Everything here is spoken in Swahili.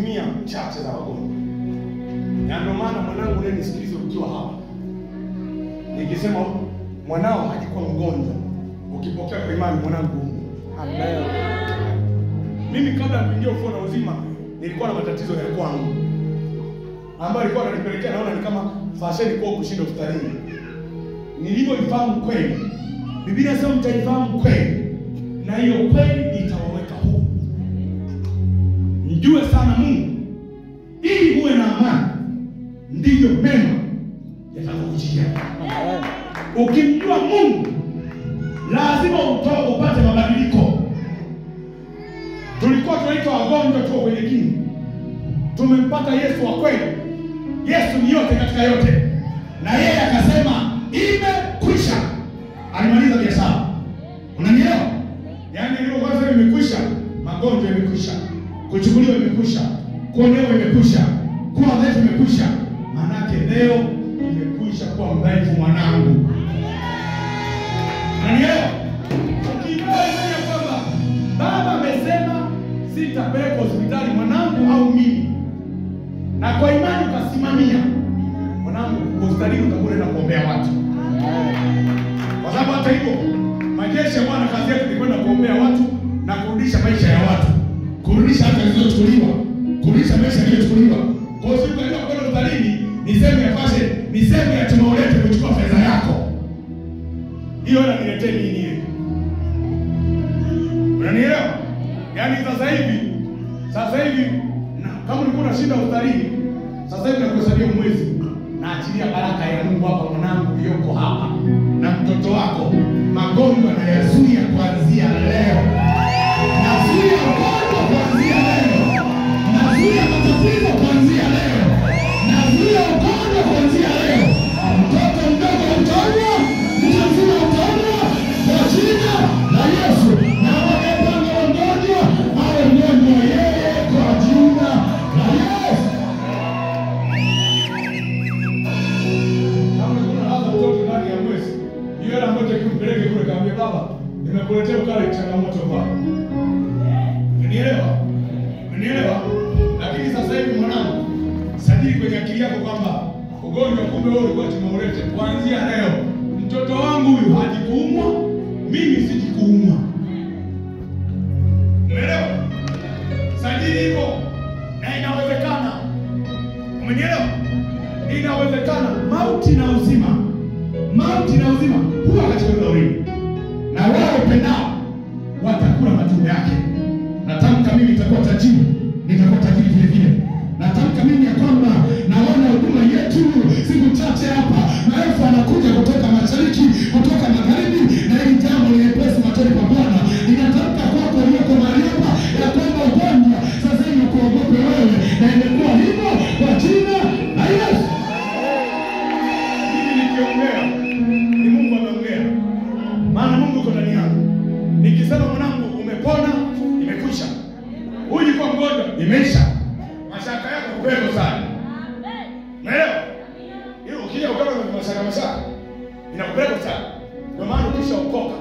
asilimia chache za wagonjwa. Na ndio maana mwanangu, leo nisikilize ukiwa hapa. Nikisema mwanao hajakuwa mgonjwa, ukipokea kwa imani mwanangu. Amen. Mimi kabla ya kuingia ufufuo na uzima nilikuwa na matatizo ya kwangu ambayo alikuwa ananipelekea naona ni kama fasheni kwa kushinda hospitalini. Nilipoifahamu kweli, Biblia inasema mtaifahamu kweli, na hiyo kweli itawaweka huru. Mjue sana Mungu ili uwe na amani, ndivyo mema yatakujia. Ukimjua Mungu lazima upate mabadiliko. Tulikuwa tunaitwa wagonjwa tu kwenye kini. Tumempata Yesu wa kweli. Yesu ni yote katika yote. Na yeye akasema imekwisha. Alimaliza biashara. Unanielewa? Yaani leo kwanza imekwisha, magonjwa imekwisha, kuchukuliwa imekwisha, kuonewa imekwisha, kuwa dhaifu imekwisha. Maana leo imekwisha kuwa mdhaifu mwanangu. Unanielewa? Ukimwambia kwamba baba amesema sitapeleka hospitali mwanangu au mimi, na kwa imani ukasimamia, mwanangu hospitalini utakwenda kuombea watu. Kwa sababu hata hivyo majeshi ya Bwana kazi yake ni kwenda kuombea watu na kurudisha maisha ya watu, kurudisha hata zilizochukuliwa, kurudisha maisha yaliyochukuliwa. Kwa hiyo siku ya kwenda hospitalini ni sehemu ya fashe, ni sehemu ya tumaulete kuchukua fedha yako. Hiyo na niletee nini? Unanielewa? Yaani sasa hivi kama ulikuwa unashinda hospitalini, sasa hivi nakuhesabia mwezi. Naachilia baraka ya Mungu hapa mwanangu ulioko hapa na mtoto wako. Magonjwa na yazuia kuanzia leo. Nazuia ugonjwa kuanzia leo. Nazuia matatizo kuanzia leo. Nazuia ugonjwa kuanzia leo. Mtoto mdogo utaona, mtu mzima utaona kwa jina la Yesu. Na wanapanga ugonjwa awe mgonjwa yeye kwa jina la Yesu. Kama kuna hapo mtoto ndani ya mwezi, yule ambaye tukimpeleke kule kaambia baba, nimekuletea ukale changamoto baba. Unielewa? Unielewa? Lakini sasa hivi mwanangu, sajili kwenye akili yako kwamba ugonjwa kumbe wewe ulikuwa tumeulete. Kuanzia leo mtoto wangu huyu hajikuumwa, mimi sijikuumwa. Umeelewa? Sajili hivyo na inawezekana. Umenielewa? Inawezekana mauti na uzima. Mauti na uzima huwa katika ulimi. Na wao pendao watakula matunda yake. Natamka mimi nitakuwa tajiri, nitakuwa tajiri vile vile. Natamka mimi ya kwamba naona huduma yetu siku chache hapa, maelfu anakuja kutoka mashariki, kutoka magharibi, na hili jambo limepesi machoni kwa Bwana. Ninatamka kwako ulioko mahali hapa ya kwamba ugonjwa sasa hivi kuogope wewe, na imekuwa hivyo kwa jina la Yesu. Mimi nikiongea ni Mungu anaongea, maana Mungu yuko ndani yangu. Nikisema mwanangu umepona, imekwisha. Huyu kwa mgonjwa, imeisha. Mashaka yako kubeba sana. Umeelewa? Hiyo ukija ukawa na mashaka inakubeba sana. Ndio maana ukishaokoka